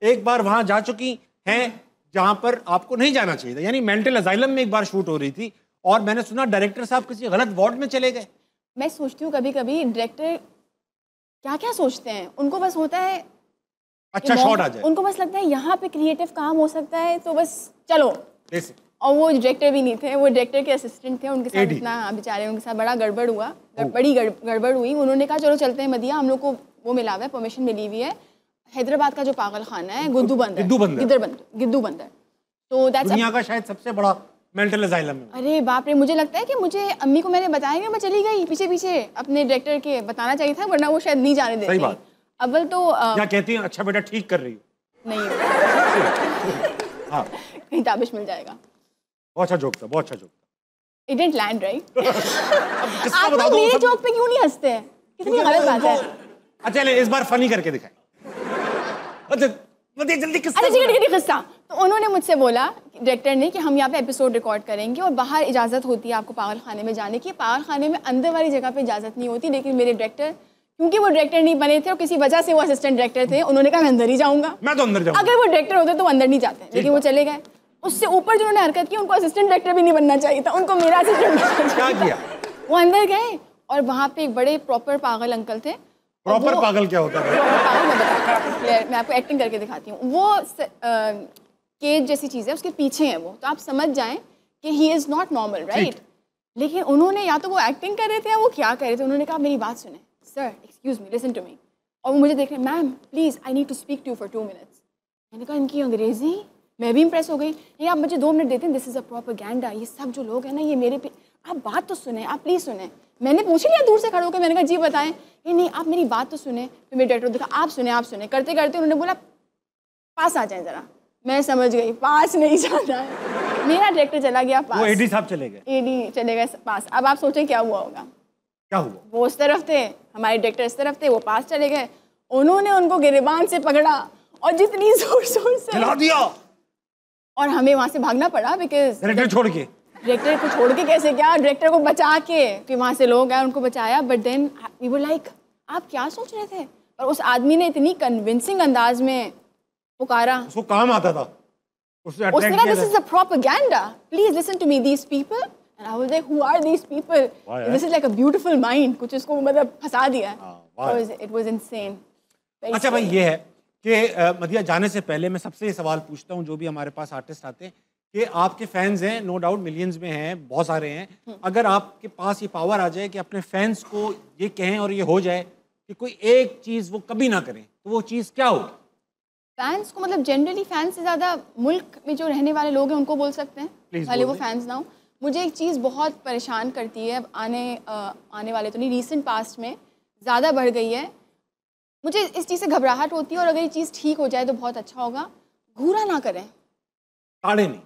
एक बार वहां जा चुकी हैं जहां पर आपको नहीं जाना चाहिए था, यानी मेंटल अजाइलम में एक बार शूट हो रही थी और मैंने सुना डायरेक्टर साहब किसी गलत वार्ड में चले गए। मैं सोचती हूँ कभी कभी डायरेक्टर क्या क्या सोचते हैं, उनको बस होता है अच्छा शॉट आ जाए, उनको बस लगता है यहाँ पे क्रिएटिव काम हो सकता है तो बस चलो। बेसिक और वो डायरेक्टर भी नहीं थे, वो डायरेक्टर के असिस्टेंट थे, उनके साथ इतना बेचारे उनके साथ बड़ा गड़बड़ हुआ, बड़ी गड़बड़ हुई। उन्होंने कहा चलो चलते हैं मदिया, हम लोग को वो मिला हुआ है, परमिशन मिली हुई है, हैदराबाद का जो पागल खाना है गुद्दू बंदर, तो दुनिया का शायद सबसे बड़ा मेंटल अजाइलम है। अरे बाप रे, मुझे लगता है कि मुझे अम्मी को मैंने बताया नहीं, मैं चली गई पीछे पीछे अपने डायरेक्टर के, बताना चाहिए था वरना वो शायद नहीं जाने देते। सही बात। अव्वल तो क्या कहती हैं, अच्छा बेटा ठीक कर रही हो। नहीं हाँ कहीं ताबिश मिल जाएगा। बहुत अच्छा जोक था, बहुत अच्छा जोक था। It didn't land right? आप लोग मेरे जोक पे क्यों नहीं हंसते हैं? कितनी गलत बात है। अच्छा इस बार फनी करके दिखाएं। अच्छा जल्दी किस्सा। अच्छा ठीक है किस्सा। तो उन्होंने मुझसे बोला डायरेक्टर ने कि हम यहाँ पे एपिसोड रिकॉर्ड करेंगे और बाहर इजाज़त होती है आपको पागल खाने में जाने की। पागल खाने में अंदर वाली जगह पे इजाज़त नहीं होती, लेकिन मेरे डायरेक्टर, क्योंकि वो डायरेक्टर नहीं बने थे और किसी वजह से वो असिस्टेंट डायरेक्टर थे, उन्होंने कहा मैं अंदर ही जाऊँगा। मैं तो अंदर जाऊँगा। अगर वो डायरेक्टर होते तो अंदर नहीं जाते, लेकिन वो चले गए। उससे ऊपर जिन्होंने हरकत की उनको असिस्टेंट डायरेक्टर भी नहीं बनना चाहिए था, उनको मेरा असिस्टेंट क्या किया? वो अंदर गए और वहाँ पे एक बड़े प्रॉपर पागल अंकल थे। प्रॉपर पागल क्या होता है? मैं आपको एक्टिंग करके दिखाती हूँ। वो केज जैसी चीज़ है, उसके पीछे है वो, तो आप समझ जाएं कि he is not normal, right. लेकिन उन्होंने या तो वो एक्टिंग कर रहे थे या वो क्या कर रहे थे, उन्होंने कहा मेरी बात सुने sir, excuse me, listen to me. और वो मुझे देख रहे, ma'am please I need to speak to you for 2 minutes. मैंने कहा इनकी अंग्रेज़ी, मैं भी इम्प्रेस हो गई। ये आप मुझे 2 मिनट देते हैं, दिस इज़ अ प्रोपेगेंडा, ये सब जो लोग हैं ना ये मेरे पे, आप बात तो सुने, आप प्लीज़ सुने। मैंने पूछ लिया दूर से खड़े होकर, मैंने कहा जी बताएं। ये नहीं आप मेरी बात तो सुने। फिर मेरे डायरेक्टर देखा, आप सुने। करते करते उन्होंने बोला पास आ जाए ज़रा। मैं समझ गई पास नहीं जाना है। मेरा डायरेक्टर चला गया पास, वो एडी साहब चले गए, एडी चले गए पास। अब आप सोचें क्या हुआ होगा। क्या हुआ? वो उस तरफ थे, हमारे डायरेक्टर इस तरफ थे, वो पास चले गए। उन्होंने उनको गिरेबान से पकड़ा और जितनी जोर जोर से खिला दिया और हमें वहाँ से भागना पड़ा, बिकॉज डायरेक्टर छोड़ के। डायरेक्टर को छोड़ के कैसे, क्या डायरेक्टर को बचा के, फिर वहाँ से लोग आए उनको बचाया। But then we were like आप क्या सोच रहे थे? और उस आदमी ने इतनी कन्विंसिंग अंदाज में पुकारा, उसको काम आता था, उसने कहा this is a propaganda, please listen to me, these people. And I was like who are these people, this is like a beautiful mind, कुछ उसको मतलब फंसा दिया। It was insane. अच्छा भाई ये है कि मदिया जाने से पहले मैं सबसे ये सवाल पूछता हूँ, जो भी हमारे पास आर्टिस्ट आते हैं, कि आपके फैंस हैं, नो डाउट मिलियंस में हैं, बहुत सारे हैं। अगर आपके पास ये पावर आ जाए कि अपने फैंस को ये कहें और ये हो जाए कि कोई एक चीज़ वो कभी ना करें, तो वो चीज़ क्या होगी? फैंस को मतलब जनरली फैंस से ज़्यादा मुल्क में जो रहने वाले लोग हैं उनको बोल सकते हैं, भले वो फैंस ना हो। मुझे एक चीज़ बहुत परेशान करती है, आने वाले तो नहीं, रीसेंट पास्ट में ज़्यादा बढ़ गई है। मुझे इस चीज़ से घबराहट होती है और अगर ये चीज़ ठीक हो जाए तो बहुत अच्छा होगा। घूरा ना करें, ताड़े नहीं,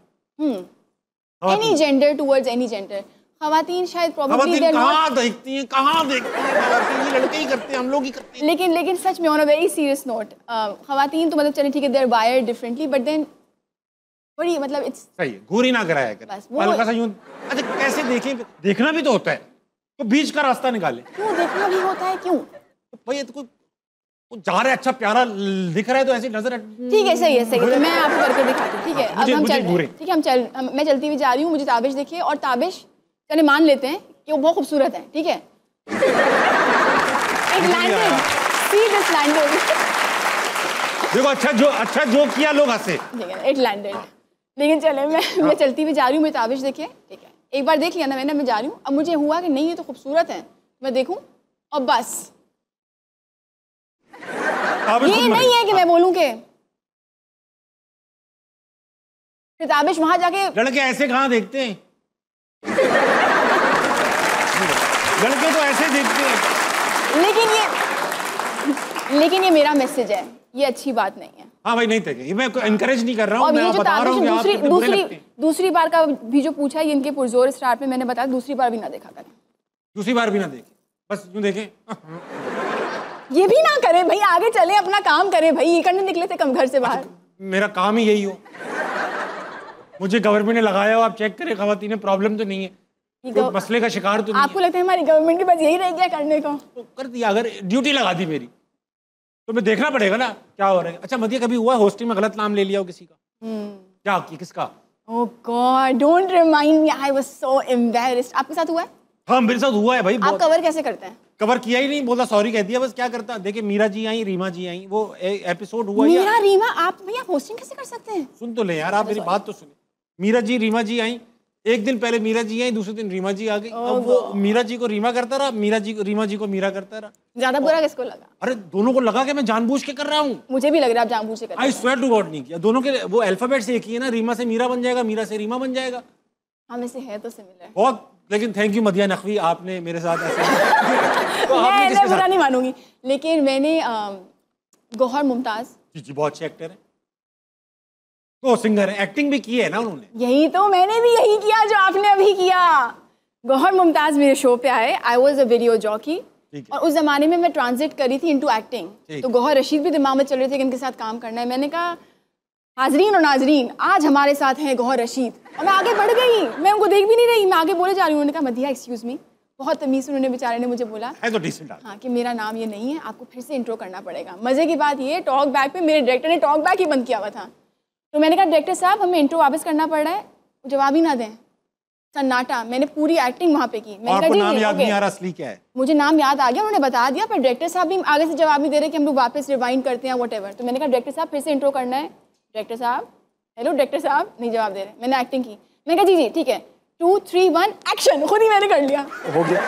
any gender towards any gender. खवातीन शायद कहाँ देखती हैं, खवातीन लड़के ही करते हैं, हम लोग ही करते हैं। लेकिन सच में on a very serious note, खवातीन तो मतलब चले ठीक है, they are wired differently, but then बड़ी मतलब इट्स सही है, घूरी ना कराया कर, हल्का सा यूं। अच्छा कैसे देखें, देखना भी तो होता है, तो बीच का रास्ता निकाले। क्यों देखना भी होता है, क्यों? तो भाई तो कोई जा रहा है, अच्छा प्यारा दिख रहा है तो ऐसी नजर। ठीक है, सही है, तो मैं आपको करके दिखाती हूँ। ठीक है, अब हम चल रहे हैं, ठीक है, मैं चलती हुई जा रही हूँ, मुझे ताबिश देखिए, और ताबिश चले मान लेते हैं कि वो बहुत खूबसूरत है, ठीक है। एक लैंडेड, सी दिस लैंडेड। देखो अच्छा जो किया लोग हंसे, ठीक है, इट लैंडेड। लेकिन चले मैं चलती हुई जा रही हूँ, मुझे ताबिश देखिए, ठीक है। एक बार देख लिया ना मैंने, मैं जा रही हूँ। अब मुझे हुआ कि नहीं ये तो खूबसूरत है, मैं देखूँ और बस ये नहीं है कि मैं बोलूं कि ताबिश वहां जाके। लड़के ऐसे कहाँ देखते हैं, लड़के तो ऐसे देखते हैं। लेकिन ये मेरा मैसेज है, ये अच्छी बात नहीं है। हाँ भाई नहीं थे, ये मैं एनकरेज नहीं कर रहा हूँ, मैं बता रहा हूँ। दूसरी बार का भी जो पूछा है इनके पुरजोर स्टार पे, मैंने बताया दूसरी बार भी ना देखा करें। दूसरी बार भी ना देखे, बस यूं देखें। ये भी ना करें भाई, आगे चले अपना काम करें भाई, ये करने निकले थे कम घर से बाहर। मेरा काम ही यही हो, मुझे गवर्नमेंट ने लगाया हो, आप चेक करें खवातीन, प्रॉब्लम तो नहीं है, कोई मसले का शिकार तो नहीं। आपको लगता है हमारी गवर्नमेंट के पास यही रह गया करने को? तो कर दिया, अगर ड्यूटी लगा दी मेरी, तो मैं देखना पड़ेगा ना क्या हो रहा है। अच्छा मदिया, कभी हुआ होस्टिंग में गलत नाम ले लिया हो किसी का? क्या किसका? Oh God, don't remind me. I was so embarrassed. आपके साथ हुआ है? हाँ मेरे साथ हुआ है भाई। आप कवर कैसे करते हैं? कवर किया ही नहीं, बोला सॉरी कह दिया बस। क्या करता, देखिए मीरा जी आई, रीमा जी आई, वो एपिसोड हुआ। मीरा रीमा, आप भैया होस्टिंग कैसे कर सकते हैं? सुन तो ले यार, आप मेरी बात तो सुनिए। मीरा जी रीमा जी आई, एक दिन पहले मीरा जी आई, दूसरे दिन रीमा जी आ गई। अब वो मीरा जी को रीमा करता रहा, रीमा जी को मीरा करता रहा। ज्यादा बुरा किसको लगा? अरे दोनों को लगा कि मैं जानबूझ के कर रहा हूँ। मुझे भी लग रहा है आप जानबूझ के कर रहे हैं। आई स्वेयर टू गॉड नहीं किया। दोनों के वो अल्फाबेट से एक ही है ना, रीमा से मीरा बन जाएगा, मीरा से रीमा बन जाएगा। हमें से है तो सिमिलर बहुत। लेकिन थैंक यू मदिया नकवी, आपने मेरे साथ ऐसे तो मैं बुरा नहीं मानूंगी। लेकिन मैंने गौहर मुमताज जी बहुत अच्छे एक्टर है, तो सिंगर है, एक्टिंग भी की है ना उन्होंने। यही तो मैंने भी यही किया जो आपने अभी किया। गौहर मुमताज मेरे शो पे आए, I was a video jockey, और उस जमाने में मैं ट्रांजिट करी थी इनटू एक्टिंग। तो गौहर रशीद भी दिमाग में चल रहे थे कि इनके साथ काम करना है। मैंने कहा हाजरीन और नाजरीन, आज हमारे साथ हैं गौहर रशीद, और मैं आगे बढ़ गई। मैं उनको देख भी नहीं रही, मैं आगे बोले जा रही हूँ। उन्होंने कहा मदिया एक्सक्यूज मी, बहुत तमीज़ उन्होंने बेचारे ने मुझे बोला है तो डिसेंट हाँ कि मेरा नाम ये नहीं है, आपको फिर से इंट्रो करना पड़ेगा। मज़े की बात ये, टॉक बैक पे मेरे डायरेक्टर ने टॉक बैक ही बंद किया हुआ था। तो मैंने कहा डायरेक्टर साहब हमें इंट्रो वापस करना पड़ रहा है, जवाब ही ना दें, सन्नाटा। मैंने पूरी एक्टिंग वहाँ पे की। मैंने कहा नाम याद नहीं आ रहा असली क्या है? मुझे नाम याद आ गया, उन्होंने बता दिया, पर डायरेक्टर साहब भी आगे से जवाब नहीं दे रहे कि हम लोग वापस रिवाइंड करते हैं व्हाटएवर। तो मैंने कहा डायरेक्टर साहब फिर से इंट्रो करना है। डायरेक्टर साहब, हेलो डायरेक्टर साहब, नहीं जवाब दे रहे। मैंने एक्टिंग की, मैंने कहा जी जी ठीक है, 2 3 1 एक्शन, खुद ही मैंने कर लिया। हो गया।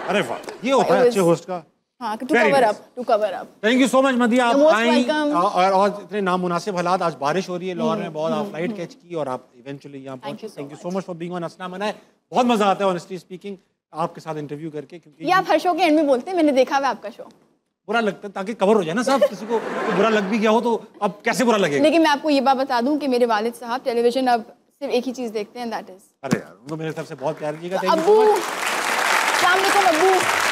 अरे वाह, ये होता है अच्छे होस्ट का। हाँ, to cover up. Thank you so much मदिया, आप आई और इतने नामुनासिब हालात। आज बारिश हो रही है लाहौर में बहुत, आप फ्लाइट कैच की और आप इवेंचुअली यहाँ पहुंचे। Thank you so much for being on हंसना मना है। बहुत मजा आता है ऑनेस्टली स्पीकिंग आपके साथ इंटरव्यू करके, क्योंकि ये आप हर शो के एंड में बोलते हैं, मैंने देखा हुआ आपका शो। बुरा लगता है ताकि कवर हो जाए ना साहब, किसी को बुरा लग भी गया हो तो अब कैसे बुरा लगेगा। लेकिन मैं आपको ये बात बता दूं कि मेरे वालिद साहब टेलीविजन अब सिर्फ एक ही चीज देखते हैं, दैट इज। अरे यार, उनको मेरे तरफ से बहुत प्यार कीजिएगा। अब्बू, अस्सलाम वालेकुम अब्बू।